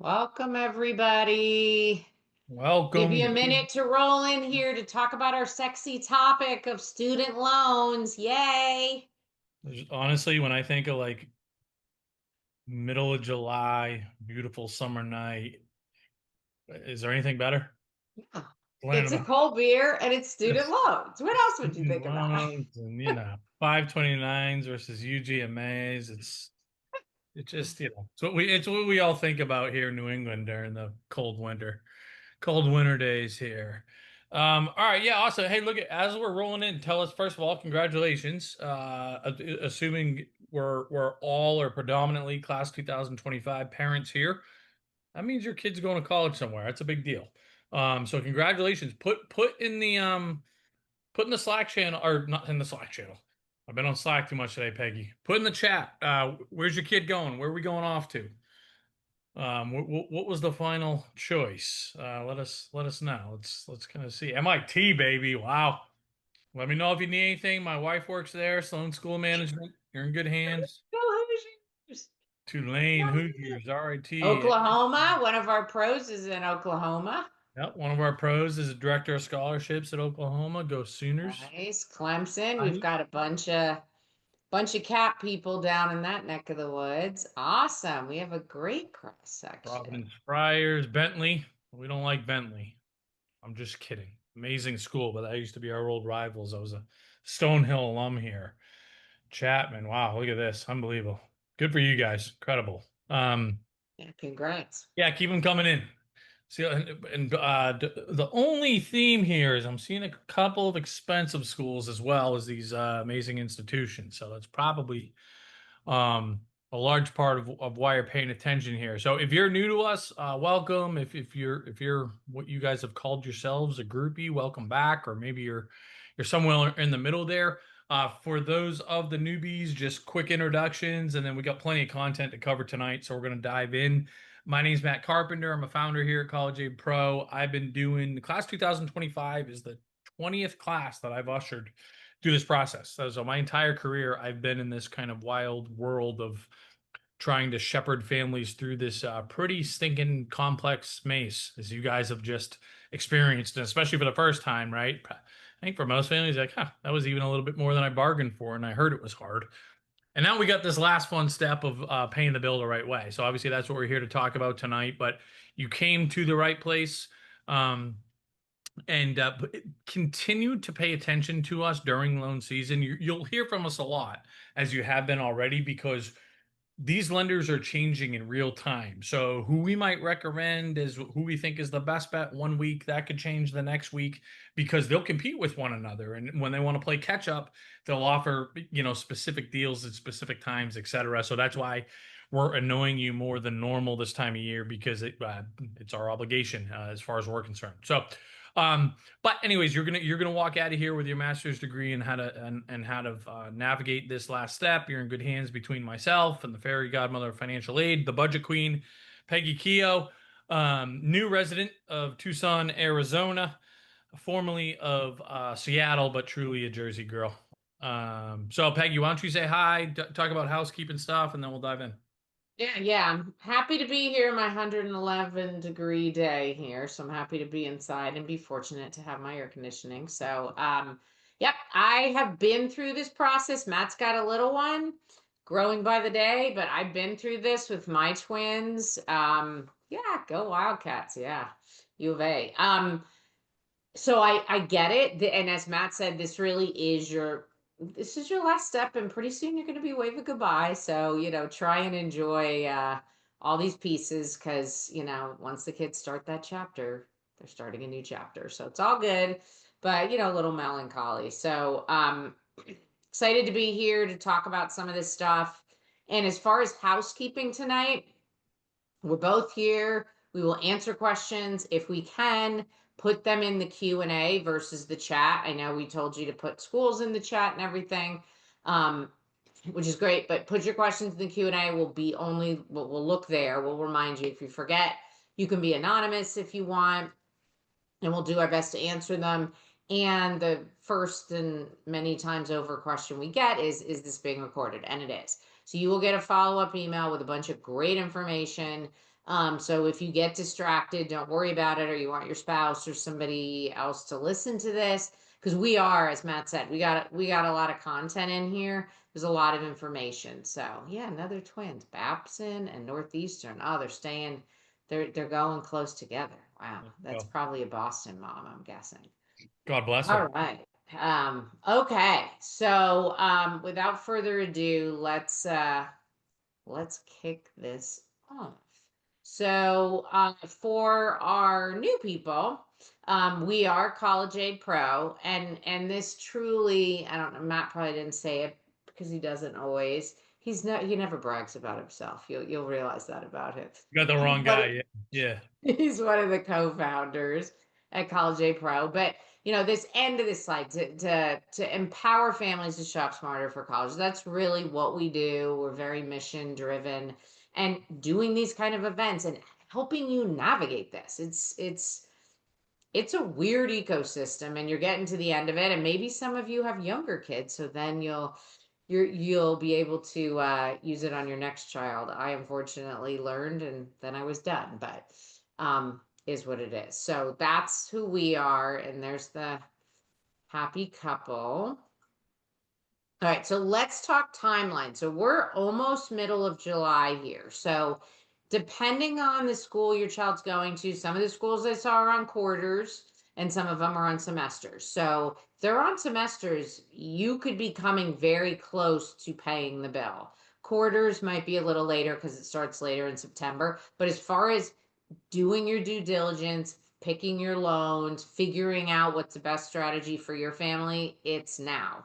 Welcome, everybody. Give Welcome. you a minute to roll in here to talk about our sexy topic of student loans. Yay. Honestly, when I think of like middle of July, beautiful summer night, is there anything better? Yeah. Playing It's a about cold beer and it's student loans. What else would you student think about? loans and 529s versus UGMAs. It's just, it's what we all think about here in New England during the cold winter days here. All right, yeah, awesome. Hey, look at as we're rolling in, tell us first of all, congratulations. Assuming we're all or predominantly class 2025 parents here, that means your kid's going to college somewhere. That's a big deal. So congratulations. Put in the Slack channel or not in the Slack channel. I've been on Slack too much today, Peggy. Put in the chat. Where's your kid going? Where are we going off to? What was the final choice? Let us know. Let's kind of see. MIT, baby. Wow. Let me know if you need anything. My wife works there. Sloan School Management. You're in good hands. Go Hoosiers. Tulane Go Hoosiers. RIT. Oklahoma. One of our pros is in Oklahoma. Yep. One of our pros is a director of scholarships at Oklahoma. Go Sooners. Nice. Clemson. We've Right. got a bunch of cat people down in that neck of the woods. Awesome. We have a great cross section. Providence Friars. Bentley. We don't like Bentley. I'm just kidding. Amazing school, but that used to be our old rivals. I was a Stonehill alum here. Chapman. Wow, look at this. Unbelievable. Good for you guys. Incredible. Yeah, congrats. Yeah, keep them coming in. See, the only theme here is I'm seeing a couple of expensive schools as well as these amazing institutions. So that's probably a large part of why you're paying attention here. So if you're new to us, welcome. If you're what you guys have called yourselves a groupie, welcome back. Or maybe you're somewhere in the middle there. For those of the newbies, just quick introductions, and then we got plenty of content to cover tonight. So we're going to dive in. My name is Matt Carpenter. I'm a founder here at College Aid Pro. I've been doing the class 2025 is the 20th class that I've ushered through this process. So my entire career, I've been in this kind of wild world of trying to shepherd families through this pretty stinking complex maze, as you guys have just experienced, and especially for the first time, right? I think for most families, like, that was even a little bit more than I bargained for, and I heard it was hard. And now we got this last fun step of paying the bill the right way. So obviously that's what we're here to talk about tonight. But you came to the right place. And continue to pay attention to us during loan season. You'll hear from us a lot, as you have been already, because these lenders are changing in real time. So who we might recommend is who we think is the best bet one week, that could change the next week because they'll compete with one another. And when they want to play catch up, they'll offer, specific deals at specific times, etc. So that's why we're annoying you more than normal this time of year because it's our obligation as far as we're concerned. But anyways, you're gonna walk out of here with your master's degree and how to navigate this last step. You're in good hands between myself and the fairy godmother of financial aid, the budget queen, Peggy Keough, new resident of Tucson, Arizona, formerly of Seattle, but truly a Jersey girl. So Peggy, why don't you say hi, talk about housekeeping stuff, and then we'll dive in. Yeah, I'm happy to be here, my 111-degree day here. So I'm happy to be inside and be fortunate to have my air conditioning. So, yep, I have been through this process. Matt's got a little one growing by the day, but I've been through this with my twins. Yeah, go Wildcats. Yeah, U of A. So I get it. And as Matt said, this is your last step, and pretty soon you're going to be waving goodbye. So, try and enjoy all these pieces because, once the kids start that chapter, they're starting a new chapter. So it's all good, but, a little melancholy. So, excited to be here to talk about some of this stuff. And as far as housekeeping tonight, we're both here. We will answer questions if we can. Put them in the Q&A versus the chat. I know we told you to put schools in the chat and everything, which is great. But put your questions in the Q&A. We'll look there. We'll remind you if you forget. You can be anonymous if you want, and we'll do our best to answer them. And the first and many times over question we get is this being recorded? And it is. So you will get a follow-up email with a bunch of great information So if you get distracted, don't worry about it, or you want your spouse or somebody else to listen to this, because we are, as Matt said, we got a lot of content in here. There's a lot of information. So yeah, another twins, Babson and Northeastern. Oh, they're staying, they're going close together. Wow, that's Well, probably a Boston mom, I'm guessing. God bless All her. right. Okay. So without further ado, let's kick this off. So, for our new people, we are College Aid Pro, and this truly, I don't know, Matt probably didn't say it because he doesn't always. He never brags about himself. You'll realize that about him. You got the wrong But guy. Yeah. Yeah. he's one of the co-founders at College Aid Pro. But this end of this slide to empower families to shop smarter for college. That's really what we do. We're very mission driven, and doing these kind of events and helping you navigate this. It's a weird ecosystem, and you're getting to the end of it. And maybe some of you have younger kids, so then you'll be able to use it on your next child. I unfortunately learned, and then I was done, but is what it is. So that's who we are, and there's the happy couple. All right, so let's talk timeline. So we're almost middle of July here. So depending on the school your child's going to, some of the schools I saw are on quarters and some of them are on semesters. So if they're on semesters, you could be coming very close to paying the bill. Quarters might be a little later because it starts later in September. But as far as doing your due diligence, picking your loans, figuring out what's the best strategy for your family, it's now.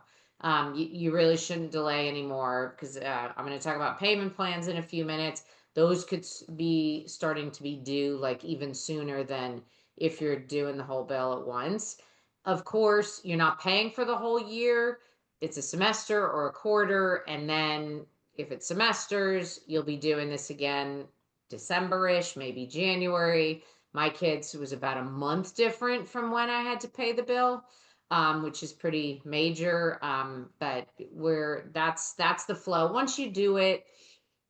You really shouldn't delay anymore because I'm going to talk about payment plans in a few minutes. Those could be starting to be due like even sooner than if you're doing the whole bill at once. Of course, you're not paying for the whole year. It's a semester or a quarter. And then if it's semesters, you'll be doing this again December-ish, maybe January. My kids was about a month different from when I had to pay the bill, which is pretty major. But that's the flow. Once you do it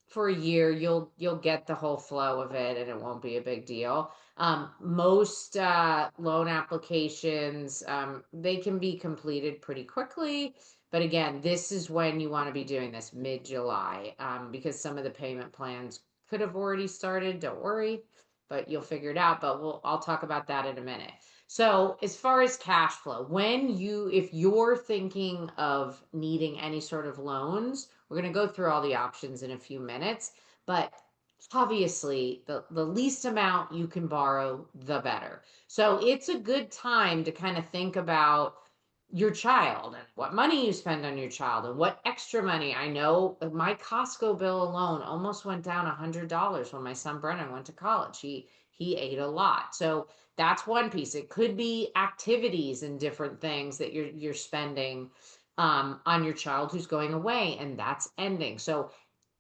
for a year, you'll get the whole flow of it, and it won't be a big deal. Most loan applications, they can be completed pretty quickly. But again, this is when you want to be doing this mid-July, because some of the payment plans could have already started. Don't worry, but you'll figure it out. But I'll talk about that in a minute. So as far as cash flow, if you're thinking of needing any sort of loans, we're going to go through all the options in a few minutes, but obviously the least amount you can borrow, the better. So it's a good time to kind of think about your child and what money you spend on your child and what extra money. I know my Costco bill alone almost went down $100 when my son Brennan went to college. He ate a lot. So that's one piece. It could be activities and different things that you're spending on your child who's going away, and that's ending. So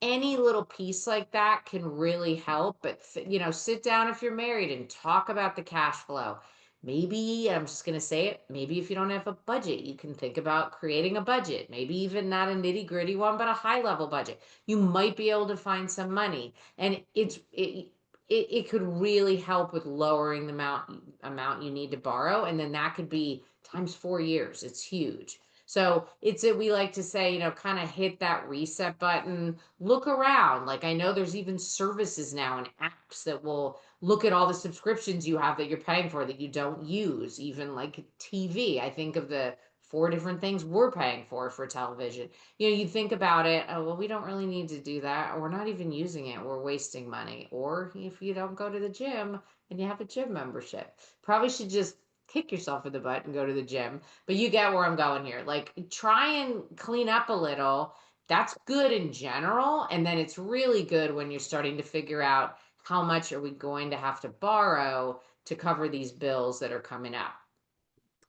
any little piece like that can really help. But sit down if you're married and talk about the cash flow. Maybe, I'm just going to say it, maybe if you don't have a budget, you can think about creating a budget. Maybe even not a nitty gritty one, but a high level budget. You might be able to find some money, and it could really help with lowering the amount you need to borrow, and then that could be times 4 years. It's huge. So we like to say, kind of hit that reset button, look around. Like I know there's even services now and apps that will look at all the subscriptions you have that you're paying for that you don't use, even like TV. I think of the four different things we're paying for television. You think about it, oh, well, we don't really need to do that, or we're not even using it, we're wasting money. Or if you don't go to the gym and you have a gym membership, probably should just kick yourself in the butt and go to the gym. But you get where I'm going here. Like, try and clean up a little. That's good in general, and then it's really good when you're starting to figure out how much are we going to have to borrow to cover these bills that are coming up.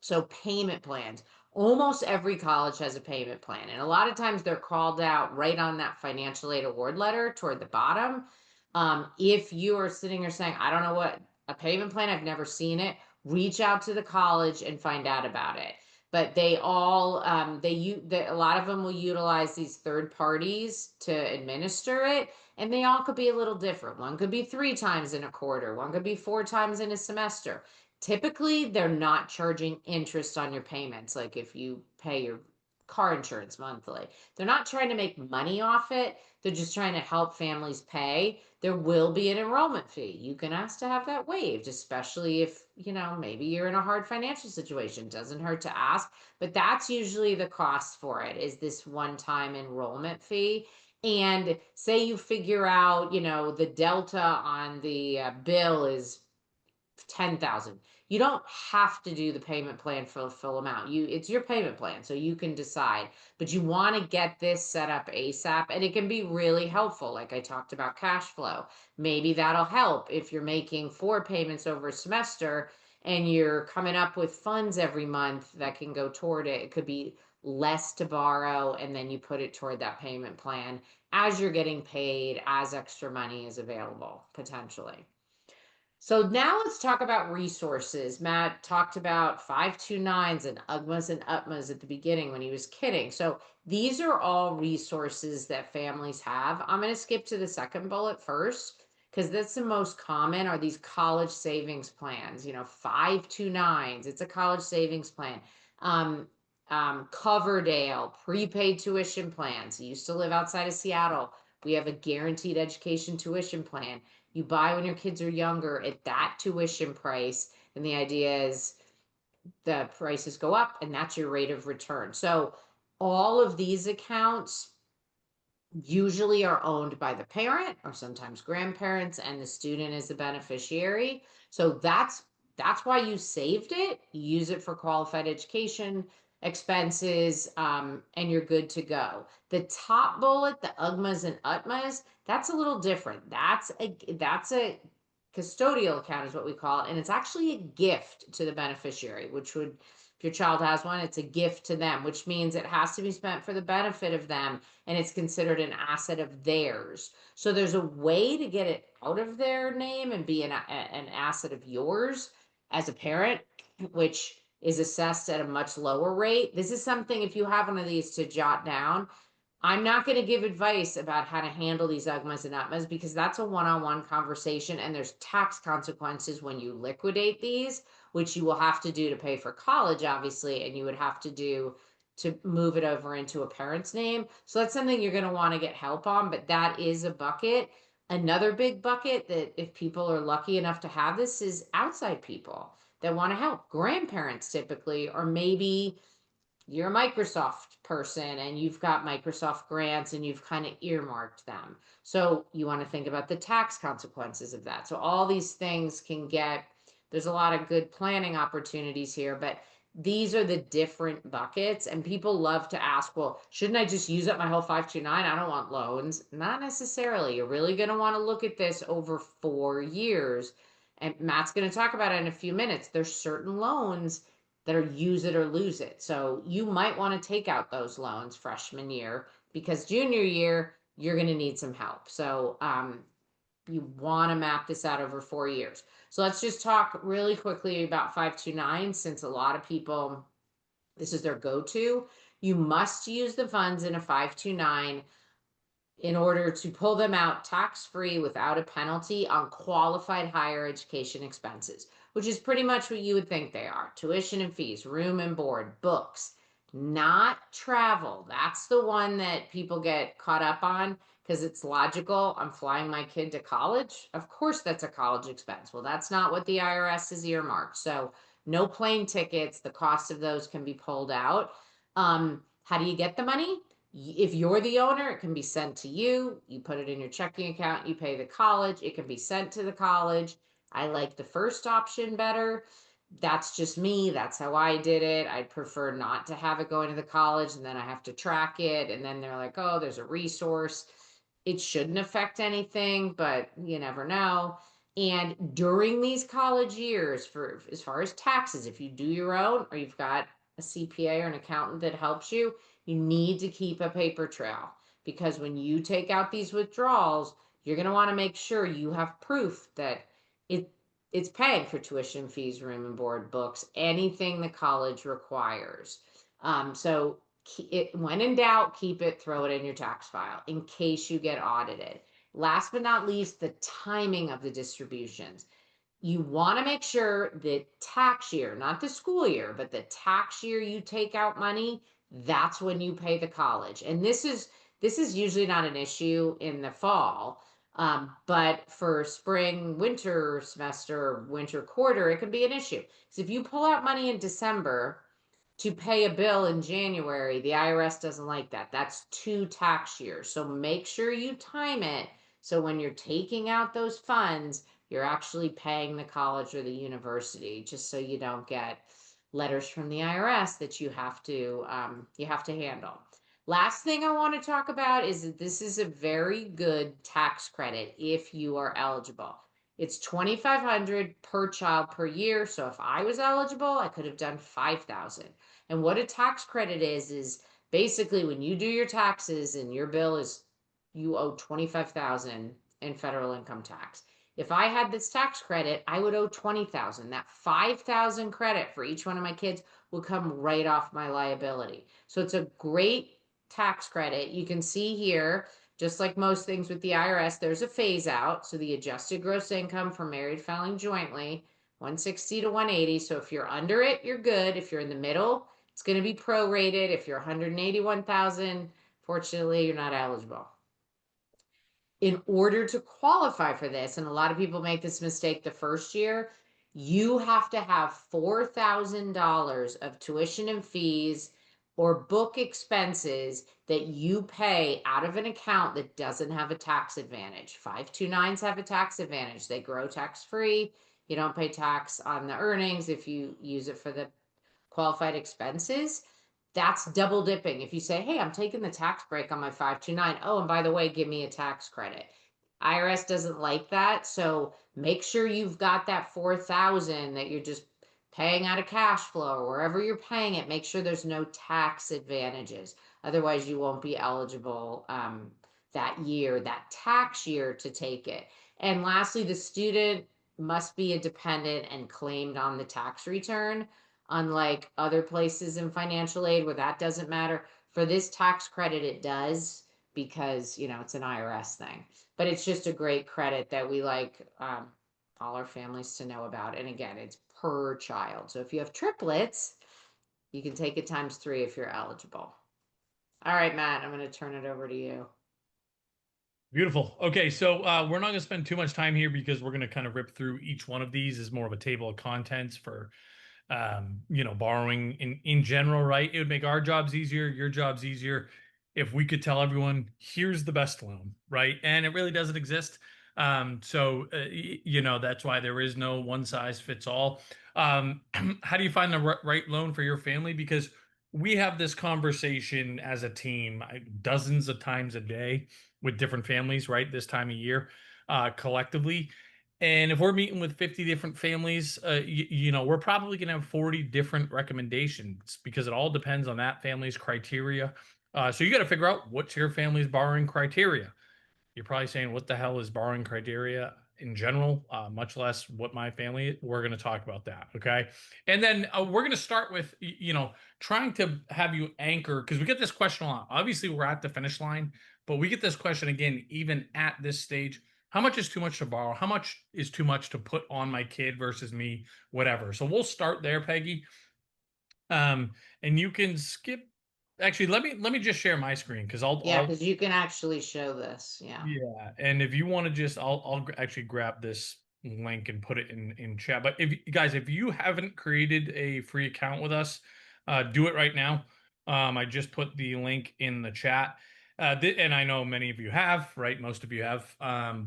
So payment plans. Almost every college has a payment plan. And a lot of times they're called out right on that financial aid award letter toward the bottom. If you are sitting here saying, I don't know what a payment plan, I've never seen it, reach out to the college and find out about it. But they all, a lot of them will utilize these third parties to administer it. And they all could be a little different. One could be 3 times in a quarter, one could be 4 times in a semester. Typically, they're not charging interest on your payments. Like if you pay your car insurance monthly, they're not trying to make money off it. They're just trying to help families pay. There will be an enrollment fee. You can ask to have that waived, especially if, maybe you're in a hard financial situation. Doesn't hurt to ask, but that's usually the cost for it, is this one-time enrollment fee. And say you figure out, the delta on the bill is 10,000. You don't have to do the payment plan for the full amount. It's your payment plan, so you can decide. But you want to get this set up ASAP, and it can be really helpful. Like I talked about cash flow. Maybe that'll help if you're making 4 payments over a semester and you're coming up with funds every month that can go toward it. It could be less to borrow, and then you put it toward that payment plan as you're getting paid, as extra money is available potentially. So now let's talk about resources. Matt talked about 529s and UGMAs and UTMAs at the beginning when he was kidding. So these are all resources that families have. I'm going to skip to the second bullet first because that's the most common, are these college savings plans. 529s, it's a college savings plan. Coverdale, prepaid tuition plans. I used to live outside of Seattle. We have a guaranteed education tuition plan. You buy when your kids are younger at that tuition price, and the idea is the prices go up and that's your rate of return. So all of these accounts usually are owned by the parent or sometimes grandparents, and the student is the beneficiary. So that's why you saved it. You use it for qualified education expenses, and you're good to go. The top bullet, the UGMAs and UTMAs, that's a little different. That's a custodial account is what we call it, and it's actually a gift to the beneficiary, which would, if your child has one, it's a gift to them, which means it has to be spent for the benefit of them, and it's considered an asset of theirs. So there's a way to get it out of their name and be an asset of yours as a parent, which is assessed at a much lower rate. This is something, if you have one of these, to jot down. I'm not going to give advice about how to handle these UGMAs and UTMAs because that's a one-on-one conversation, and there's tax consequences when you liquidate these, which you will have to do to pay for college, obviously, and you would have to do to move it over into a parent's name. So that's something you're going to want to get help on, but that is a bucket. Another big bucket that, if people are lucky enough to have this, is outside people that want to help. Grandparents typically, or maybe you're a Microsoft person and you've got Microsoft grants and you've kind of earmarked them. So you want to think about the tax consequences of that. So all these things there's a lot of good planning opportunities here, but these are the different buckets. And people love to ask, well, shouldn't I just use up my whole 529? I don't want loans. Not necessarily. You're really going to want to look at this over 4 years. And Matt's going to talk about it in a few minutes. There's certain loans that are use it or lose it. So you might want to take out those loans freshman year, because junior year, you're going to need some help. So you want to map this out over 4 years. So let's just talk really quickly about 529, since a lot of people, this is their go-to. You must use the funds in a 529 in order to pull them out tax-free without a penalty on qualified higher education expenses, which is pretty much what you would think they are: tuition and fees, room and board, books, not travel. That's the one that people get caught up on because it's logical. I'm flying my kid to college. Of course, that's a college expense. Well, that's not what the IRS has earmarked. So no plane tickets. The cost of those can be pulled out. How do you get the money? If you're the owner, it can be sent to you. You put it in your checking account, you pay the college. It can be sent to the college. I like the first option better. That's just me. That's how I did it. I'd prefer not to have it going to the college and then I have to track it. And then they're like, oh, there's a resource. It shouldn't affect anything, but you never know. And during these college years, for as far as taxes, if you do your own or you've got a CPA or an accountant that helps you, you need to keep a paper trail, because when you take out these withdrawals, you're going to want to make sure you have proof that it's paying for tuition, fees, room and board, books, anything the college requires. So when in doubt, keep it, throw it in your tax file in case you get audited. Last but not least, the timing of the distributions. You want to make sure the tax year, not the school year, but the tax year you take out money, that's when you pay the college. And this is usually not an issue in the fall. But for spring, winter semester, winter quarter, it can be an issue. Because if you pull out money in December to pay a bill in January, the IRS doesn't like that. That's 2 tax years. So make sure you time it so when you're taking out those funds, you're actually paying the college or the university, just so you don't get letters from the IRS that you have to handle. Last thing I want to talk about is that this is a very good tax credit if you are eligible. It's 2,500 per child per year. So if I was eligible, I could have done 5,000. And what a tax credit is basically when you do your taxes and your bill is you owe 25,000 in federal income tax. If I had this tax credit, I would owe 20,000. That 5,000 credit for each one of my kids would come right off my liability. So it's a great tax credit. You can see here, just like most things with the IRS, there's a phase out. So the adjusted gross income for married filing jointly, 160 to 180. So if you're under it, you're good. If you're in the middle, it's going to be prorated. If you're 181,000, fortunately, you're not eligible. In order to qualify for this, and a lot of people make this mistake the first year, you have to have $4,000 of tuition and fees or book expenses that you pay out of an account that doesn't have a tax advantage. 529s have a tax advantage. They grow tax free. You don't pay tax on the earnings if you use it for the qualified expenses. That's double dipping. If you say, hey, I'm taking the tax break on my 529. Oh, and by the way, give me a tax credit. IRS doesn't like that. So make sure you've got that 4,000 that you're just paying out of cash flow or wherever you're paying it. Make sure there's no tax advantages. Otherwise, you won't be eligible that year, that tax year to take it. And lastly, the student must be a dependent and claimed on the tax return, unlike other places in financial aid where that doesn't matter. For this tax credit, it does because, it's an IRS thing. But it's just a great credit that we like all our families to know about. And again, it's per child. So if you have triplets, you can take it times 3 if you're eligible. All right, Matt, I'm going to turn it over to you. Beautiful. Okay, so we're not going to spend too much time here because we're going to kind of rip through each one of these as more of a table of contents for borrowing in general, right? It would make our jobs easier, your jobs easier if we could tell everyone, here's the best loan, right? And it really doesn't exist. So that's why there is no one size fits all. How do you find the right loan for your family? Because we have this conversation as a team dozens of times a day with different families, right? This time of year, collectively. And if we're meeting with 50 different families, we're probably going to have 40 different recommendations because it all depends on that family's criteria. So you got to figure out what's your family's borrowing criteria. You're probably saying, what the hell is borrowing criteria in general, much less what my family, we're going to talk about that. Okay. And then we're going to start with, trying to have you anchor, because we get this question a lot. Obviously, we're at the finish line, but we get this question again, even at this stage. How much is too much to borrow? How much is too much to put on my kid versus me, whatever. So we'll start there, Peggy. And you can skip. Actually, let me just share my screen because Yeah, I'll because you can actually show this. Yeah. yeah, and if you want to just, I'll actually grab this link and put it in chat. But if guys, if you haven't created a free account with us, do it right now. I just put the link in the chat, and I know many of you have, right? Most of you have.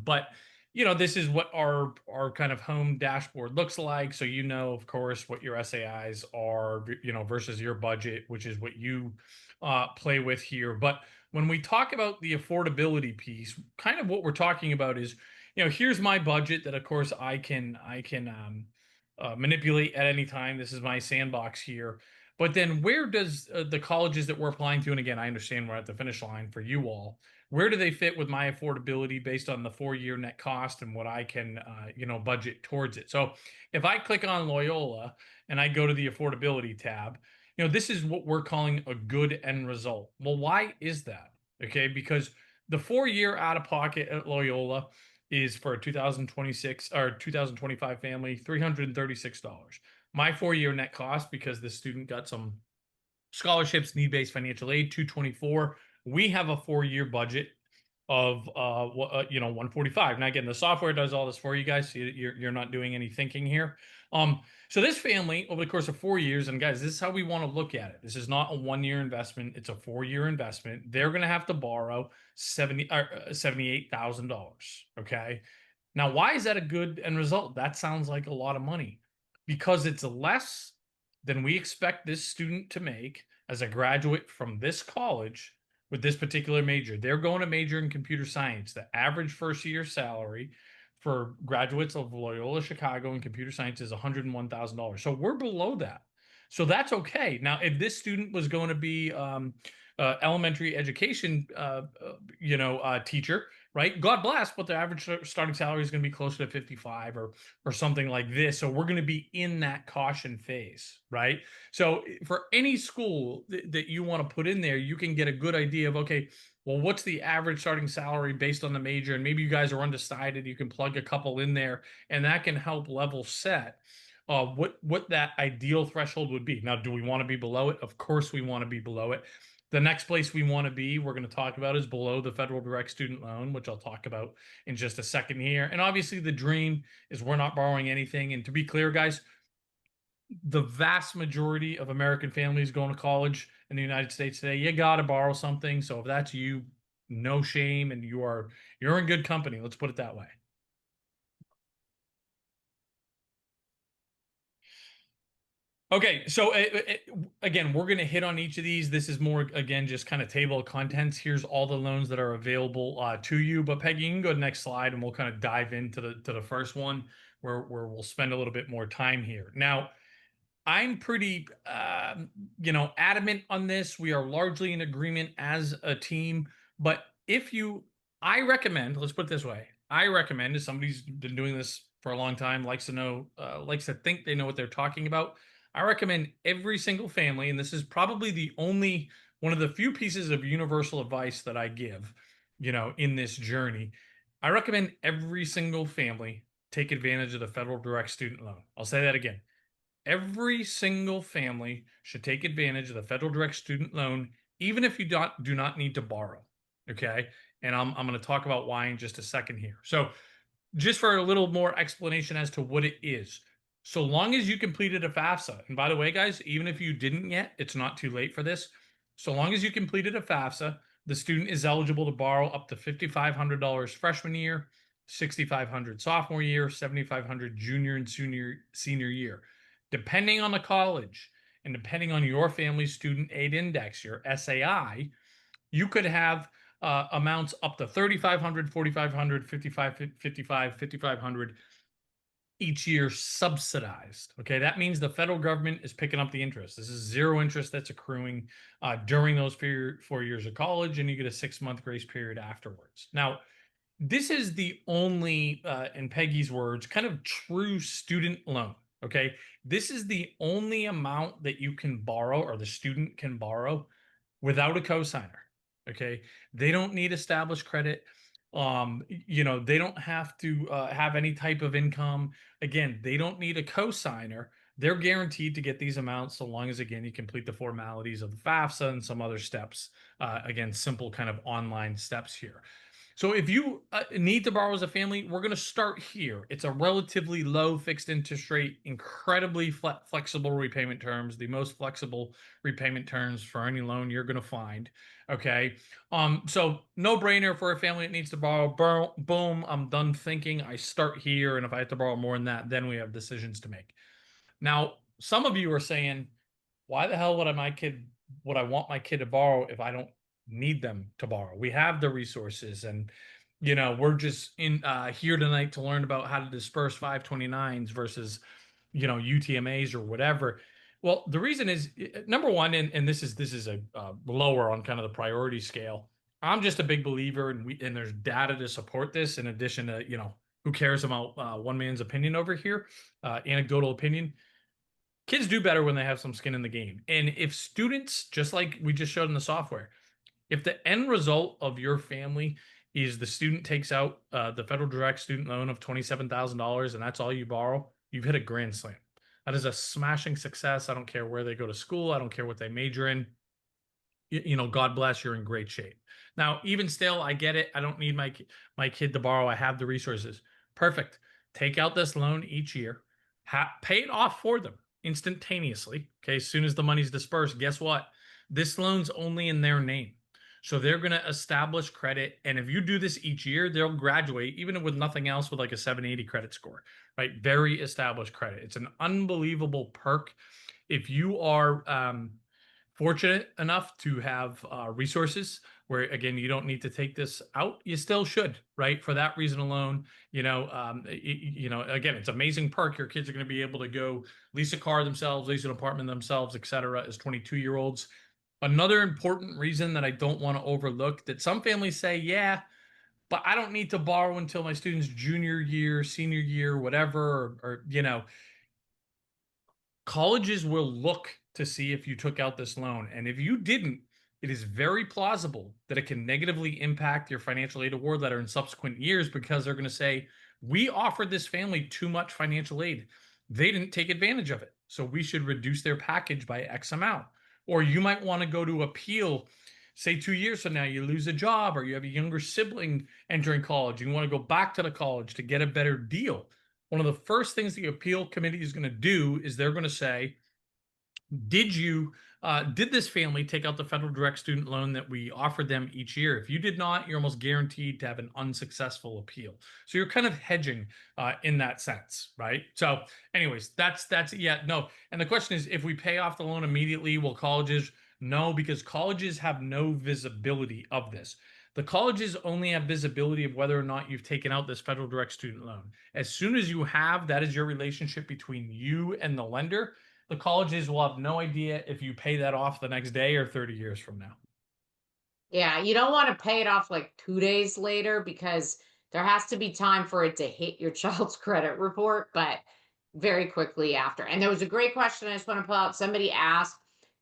But this is what our kind of home dashboard looks like. So of course, what your SAIs are, versus your budget, which is what you play with here. But when we talk about the affordability piece, kind of what we're talking about is, here's my budget that of course I can manipulate at any time. This is my sandbox here. But then where does the colleges that we're applying to, and again, I understand we're at the finish line for you all, where do they fit with my affordability based on the 4-year net cost and what I can, budget towards it? So if I click on Loyola and I go to the affordability tab, this is what we're calling a good end result. Well, why is that? Okay, because The 4 year out of pocket at Loyola is for a 2026 or 2025 family, $336. My 4 year net cost, because the student got some scholarships, need-based financial aid, 224. We have a 4 year budget of 145. Now again, the software does all this for you guys, so you're not doing any thinking here. So this family over the course of 4 years, and guys, this is how we want to look at it. This is not a 1 year investment, it's a 4 year investment. They're going to have to borrow $78,000. Okay. Now, why is that a good end result? That sounds like a lot of money because it's less than we expect this student to make as a graduate from this college with this particular major. They're going to major in computer science. The average first year salary for graduates of Loyola Chicago in computer science is $101,000. So we're below that. So that's okay. Now, if this student was going to be elementary education, teacher, right? God bless, but the average starting salary is going to be closer to 55 or something like this. So we're going to be in that caution phase, right? So for any school that you want to put in there, you can get a good idea of, okay, well, what's the average starting salary based on the major? And maybe you guys are undecided. You can plug a couple in there, and that can help level set what that ideal threshold would be. Now, do we want to be below it? Of course, we want to be below it. The next place we want to be, we're going to talk about, is below the federal direct student loan, which I'll talk about in just a second here. And obviously, the dream is we're not borrowing anything. And to be clear, guys, the vast majority of American families going to college in the United States today, you got to borrow something. So if that's you, no shame, and you're in good company. Let's put it that way. Okay, so again, we're going to hit on each of these. This is more, again, just kind of table of contents. Here's all the loans that are available to you. But Peggy, you can go to the next slide, and we'll kind of dive into the first one where we'll spend a little bit more time here. Now, I'm pretty, adamant on this. We are largely in agreement as a team. But I recommend, let's put it this way, I recommend, as somebody's been doing this for a long time, likes to think they know what they're talking about. I recommend every single family, and this is probably the only one of the few pieces of universal advice that I give, in this journey. I recommend every single family take advantage of the federal direct student loan. I'll say that again. Every single family should take advantage of the federal direct student loan, even if you do not need to borrow. Okay. And I'm going to talk about why in just a second here. So, just for a little more explanation as to what it is. So long as you completed a FAFSA, and by the way, guys, even if you didn't yet, it's not too late for this. So long as you completed a FAFSA, the student is eligible to borrow up to $5,500 freshman year, $6,500 sophomore year, $7,500 junior and senior year. Depending on the college and depending on your family's student aid index, your SAI, you could have amounts up to $3,500, $4,500, $5,500 each year subsidized. Okay, that means the federal government is picking up the interest. This is zero interest that's accruing during those 4 years of college, and you get a 6-month grace period afterwards. Now, this is the only, in Peggy's words, kind of true student loan. Okay, this is the only amount that you can borrow, or the student can borrow, without a cosigner. Okay, they don't need established credit. They don't have to have any type of income. Again, they don't need a cosigner. They're guaranteed to get these amounts so long as, again, you complete the formalities of the FAFSA and some other steps. Again, simple kind of online steps here. So if you need to borrow as a family, we're going to start here. It's a relatively low fixed interest rate, incredibly flexible repayment terms, the most flexible repayment terms for any loan you're going to find. Okay. So no brainer for a family that needs to borrow. Boom. I'm done thinking. I start here. And if I have to borrow more than that, then we have decisions to make. Now, some of you are saying, why the hell would I want my kid to borrow if I don't need them to borrow? We have the resources, and we're just in here tonight to learn about how to disperse 529s versus UTMAs or whatever. Well, the reason is, number one, and this is a lower on kind of the priority scale. I'm just a big believer, and there's data to support this. In addition to who cares about one man's opinion over here, anecdotal opinion. Kids do better when they have some skin in the game. And if students, just like we just showed in the software, If the end result of your family is the student takes out the federal direct student loan of $27,000 and that's all you borrow, you've hit a grand slam. That is a smashing success. I don't care where they go to school. I don't care what they major in. God bless, you're in great shape. Now, even still, I get it. I don't need my kid to borrow. I have the resources. Perfect. Take out this loan each year. Pay it off for them instantaneously. Okay, as soon as the money's dispersed, guess what? This loan's only in their name. So they're going to establish credit. And if you do this each year, they'll graduate, even with nothing else, with like a 780 credit score, right? Very established credit. It's an unbelievable perk. If you are fortunate enough to have resources where, again, you don't need to take this out, you still should, right? For that reason alone, again, it's amazing perk. Your kids are going to be able to go lease a car themselves, lease an apartment themselves, etc. as 22-year-olds. Another important reason that I don't want to overlook, that some families say, yeah, but I don't need to borrow until my student's junior year, senior year, whatever, or colleges will look to see if you took out this loan. And if you didn't, it is very plausible that it can negatively impact your financial aid award letter in subsequent years, because they're going to say, we offered this family too much financial aid. They didn't take advantage of it. So we should reduce their package by X amount. Or you might want to go to appeal. Say 2 years from now, you lose a job, or you have a younger sibling entering college. You want to go back to the college to get a better deal. One of the first things the appeal committee is going to do is they're going to say, did this family take out the federal direct student loan that we offered them each year? If you did not, you're almost guaranteed to have an unsuccessful appeal. So you're kind of hedging in that sense, right? So anyways, that's yeah, no. And the question is, if we pay off the loan immediately, will colleges? No, because colleges have no visibility of this. The colleges only have visibility of whether or not you've taken out this federal direct student loan. As soon as you have, that is your relationship between you and the lender. The colleges will have no idea if you pay that off the next day or 30 years from now. Yeah, you don't want to pay it off like 2 days later, because there has to be time for it to hit your child's credit report, but very quickly after. And there was a great question I just want to pull out. Somebody asked,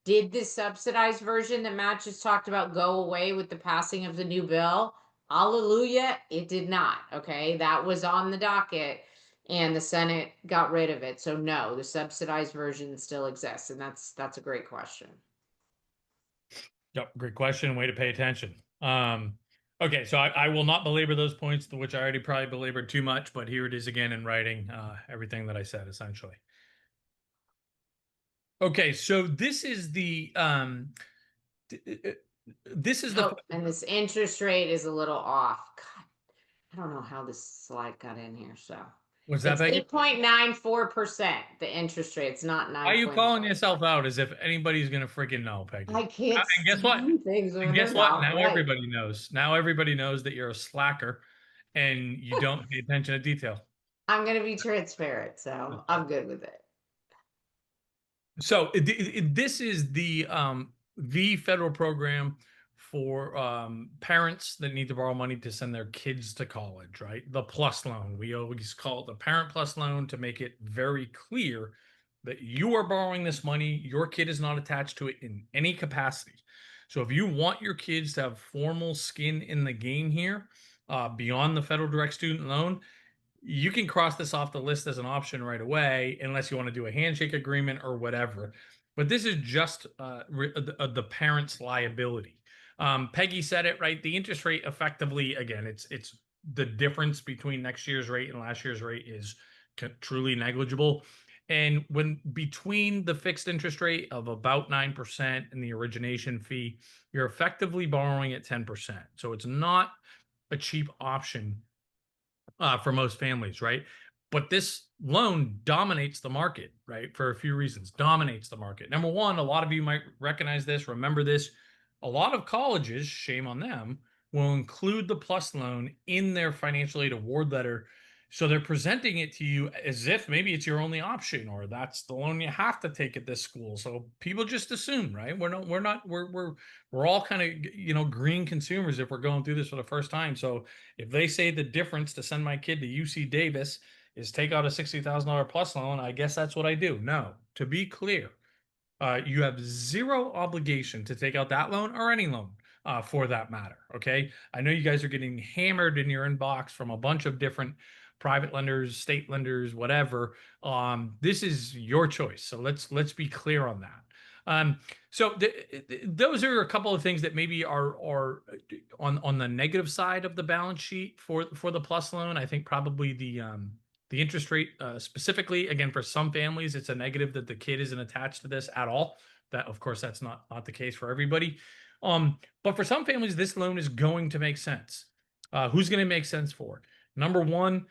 did this subsidized version that Matt just talked about go away with the passing of the new bill? Hallelujah, it did not. Okay, that was on the docket and the Senate got rid of it. So no, the subsidized version still exists. And that's a great question. Yep, great question. Way to pay attention. Okay, so I will not belabor those points, which I already probably belabored too much, but here it is again in writing, everything that I said essentially. Okay, so this is the Oh, and this interest rate is a little off. God, I don't know how this slide got in here. So was that it's Peggy? 8.94%, the interest rate. It's not Why are you calling 9.4. yourself out as if anybody's gonna freaking know, Peggy? I can't And guess what? see things And when they're guess what? not Now right. everybody knows. Now everybody knows that you're a slacker and you don't pay attention to detail. I'm going to be transparent, so I'm good with it. So this is the federal program for parents that need to borrow money to send their kids to college, right? The plus loan. We always call it the parent plus loan to make it very clear that you are borrowing this money. Your kid is not attached to it in any capacity. So if you want your kids to have formal skin in the game here, beyond the federal direct student loan, you can cross this off the list as an option right away, unless you want to do a handshake agreement or whatever. But this is just the parent's liability. Peggy said it right. The interest rate, effectively, again, it's the difference between next year's rate and last year's rate is truly negligible. And when between the fixed interest rate of about 9% and the origination fee, you're effectively borrowing at 10%. So it's not a cheap option for most families, right? But this loan dominates the market, right? For a few reasons, dominates the market. Number one, a lot of you might recognize this, remember this. A lot of colleges, shame on them, will include the plus loan in their financial aid award letter. So they're presenting it to you as if maybe it's your only option, or that's the loan you have to take at this school. So people just assume, right? We're all kind of, green consumers if we're going through this for the first time. So if they say the difference to send my kid to UC Davis is take out a $60,000 plus loan, I guess that's what I do. No, to be clear, you have zero obligation to take out that loan or any loan. for that matter. Okay. I know you guys are getting hammered in your inbox from a bunch of different private lenders, state lenders, whatever. This is your choice. So let's be clear on that. Um, so those are a couple of things that maybe are on the negative side of the balance sheet for the plus loan. I think probably the interest rate, specifically, again, for some families, it's a negative that the kid isn't attached to this at all. That, of course, that's not the case for everybody. But for some families, this loan is going to make sense. Who's going to make sense for? Number one,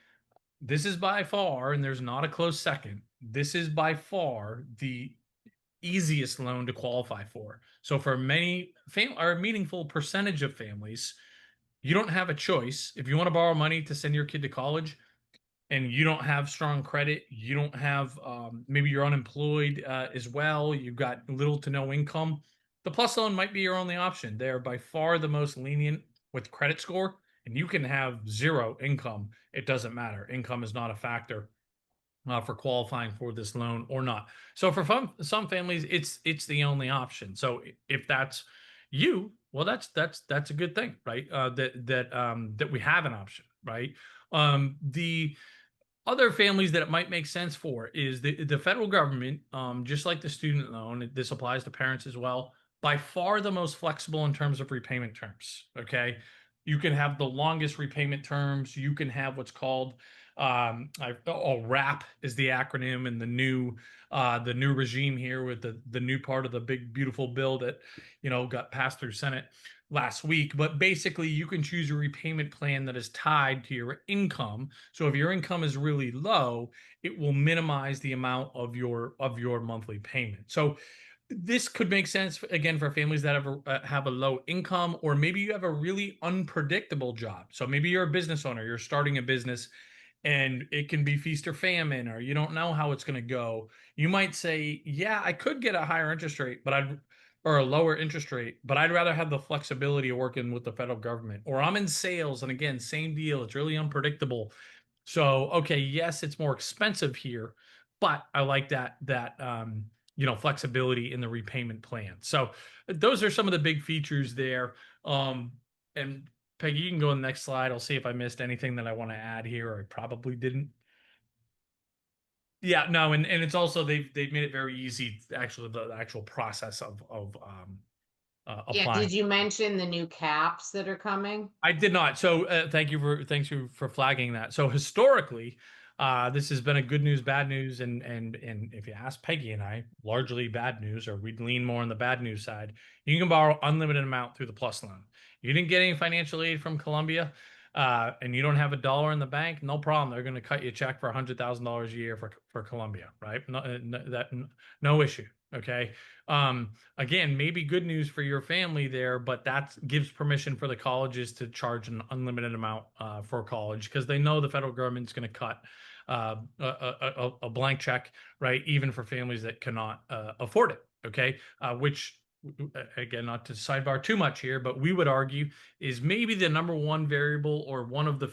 this is by far, and there's not a close second, this is by far the easiest loan to qualify for. So for many or a meaningful percentage of families, you don't have a choice. If you want to borrow money to send your kid to college, and you don't have strong credit, you don't have, maybe you're unemployed as well, you've got little to no income, the plus loan might be your only option. They're by far the most lenient with credit score, and you can have zero income. It doesn't matter. Income is not a factor for qualifying for this loan or not. So for some families, it's the only option. So if that's you, well, that's a good thing, right? That we have an option, right? The other families that it might make sense for is the federal government, just like the student loan, this applies to parents as well, by far the most flexible in terms of repayment terms. Okay. You can have the longest repayment terms. You can have what's called RAP is the acronym, and the new regime here with the new part of the big beautiful bill that got passed through Senate last week. But basically, you can choose a repayment plan that is tied to your income. So if your income is really low, it will minimize the amount of your monthly payment. So this could make sense again for families that have a low income, or maybe you have a really unpredictable job. So maybe you're a business owner, you're starting a business, and it can be feast or famine, or you don't know how it's going to go. You might say, yeah, I could get a higher interest rate, or a lower interest rate, but I'd rather have the flexibility of working with the federal government. Or I'm in sales, and again, same deal. It's really unpredictable. So, okay, yes, it's more expensive here, but I like that flexibility in the repayment plan. So those are some of the big features there. And Peggy, you can go on the next slide. I'll see if I missed anything that I want to add here, or I probably didn't. Yeah, no, and it's also they've made it very easy, actually, the actual process of Yeah, applying. did you mention the new caps that are coming? I did not. So thanks you for flagging that. So historically, this has been a good news, bad news, and if you ask Peggy and I, largely bad news, or we'd lean more on the bad news side. You can borrow unlimited amount through the Plus loan. You didn't get any financial aid from Columbia, and you don't have a dollar in the bank, no problem. They're going to cut you a check for $100,000 a year for Columbia, right? No issue. Okay. Again, maybe good news for your family there, but that gives permission for the colleges to charge an unlimited amount for college, because they know the federal government's going to cut a blank check, right? Even for families that cannot afford it. Okay. Which, again, not to sidebar too much here, but we would argue is maybe the number one variable, or one of the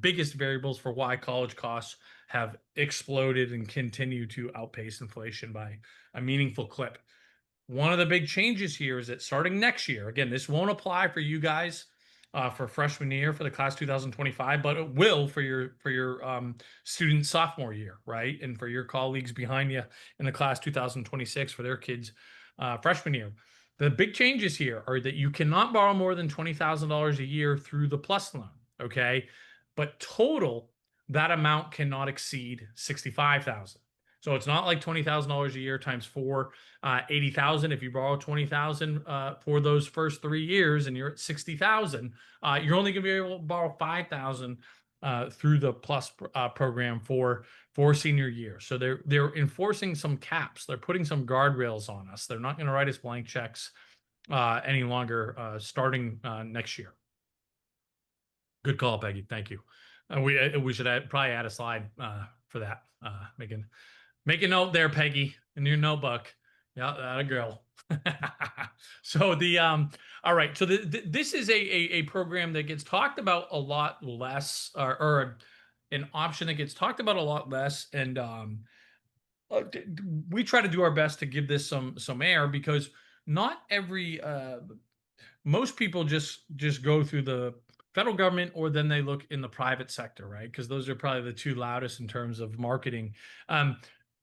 biggest variables for why college costs have exploded and continue to outpace inflation by a meaningful clip. One of the big changes here is that starting next year, again, this won't apply for you guys for freshman year for the class 2025, but it will for your student sophomore year, right? And for your colleagues behind you in the class 2026 for their kids freshman year. The big changes here are that you cannot borrow more than $20,000 a year through the Plus loan, okay? But total, that amount cannot exceed $65,000. So it's not like $20,000 a year times four, 80,000. If you borrow 20,000 for those first 3 years and you're at 60,000, you're only going to be able to borrow 5,000 through the Plus program for senior year. So they're enforcing some caps. They're putting some guardrails on us. They're not going to write us blank checks any longer starting next year. Good call, Peggy. Thank you. We should probably add a slide for that. Make a note there, Peggy, in your notebook. Yeah, that a girl. So all right. So this is a program that gets talked about a lot less, or an option that gets talked about a lot less, and we try to do our best to give this some air, because not every most people just go through the federal government, or then they look in the private sector, right? Because those are probably the two loudest in terms of marketing. Um,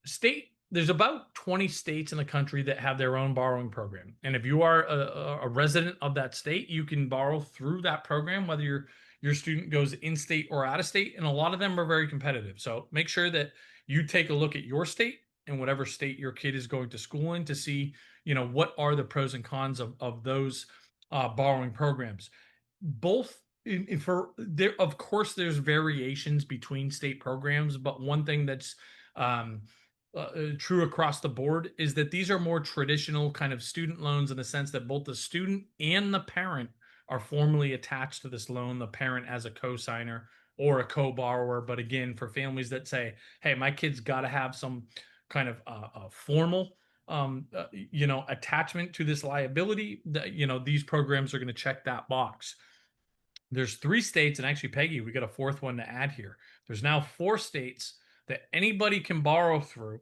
state There's about 20 states in the country that have their own borrowing program, and if you are a resident of that state, you can borrow through that program, whether your student goes in state or out of state, and a lot of them are very competitive. So make sure that you take a look at your state and whatever state your kid is going to school in to see, what are the pros and cons of those borrowing programs. Both for there, of course, there's variations between state programs, but one thing that's um, true across the board is that these are more traditional kind of student loans in the sense that both the student and the parent are formally attached to this loan, the parent as a co-signer or a co-borrower. But again, for families that say, hey, my kid's got to have some kind of formal attachment to this liability, that these programs are going to check that box. There's 3 states, and actually, Peggy, we got a fourth one to add here. There's now 4 states that anybody can borrow through,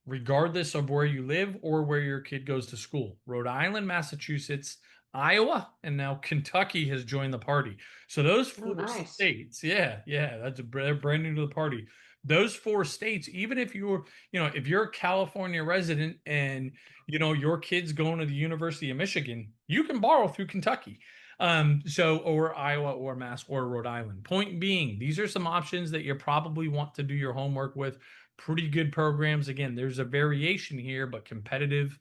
regardless of where you live or where your kid goes to school. Rhode Island, Massachusetts, Iowa, and now Kentucky has joined the party. So those Oh, four nice. states, yeah, they're brand new to the party. Those 4 states, even if if you're a California resident and your kid's going to the University of Michigan, you can borrow through Kentucky. Or Iowa or Mass or Rhode Island. Point being, these are some options that you probably want to do your homework with. Pretty good programs. Again, there's a variation here, but competitive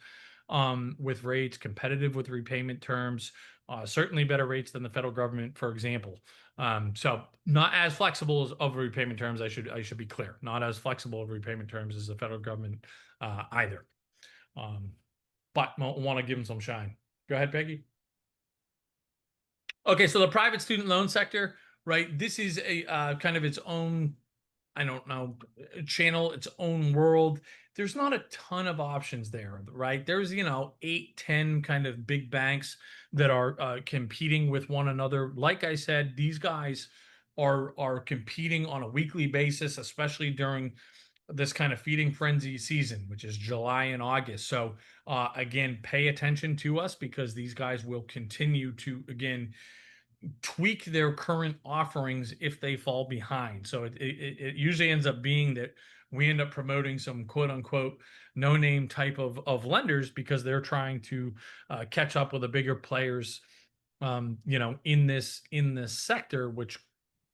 with rates, competitive with repayment terms, certainly better rates than the federal government, for example. So not as flexible as of repayment terms. I should be clear. Not as flexible of repayment terms as the federal government either. Um, but want to give them some shine. Go ahead, Peggy. Okay, so the private student loan sector, right? This is a kind of its own, I don't know, channel, its own world. There's not a ton of options there, right? There's, 8, 10 kind of big banks that are competing with one another. Like I said, these guys are competing on a weekly basis, especially during this kind of feeding frenzy season, which is July and August. So again, pay attention to us because these guys will continue to, again, tweak their current offerings if they fall behind. So it usually ends up being that we end up promoting some quote unquote no name type of lenders because they're trying to catch up with the bigger players, in this sector, which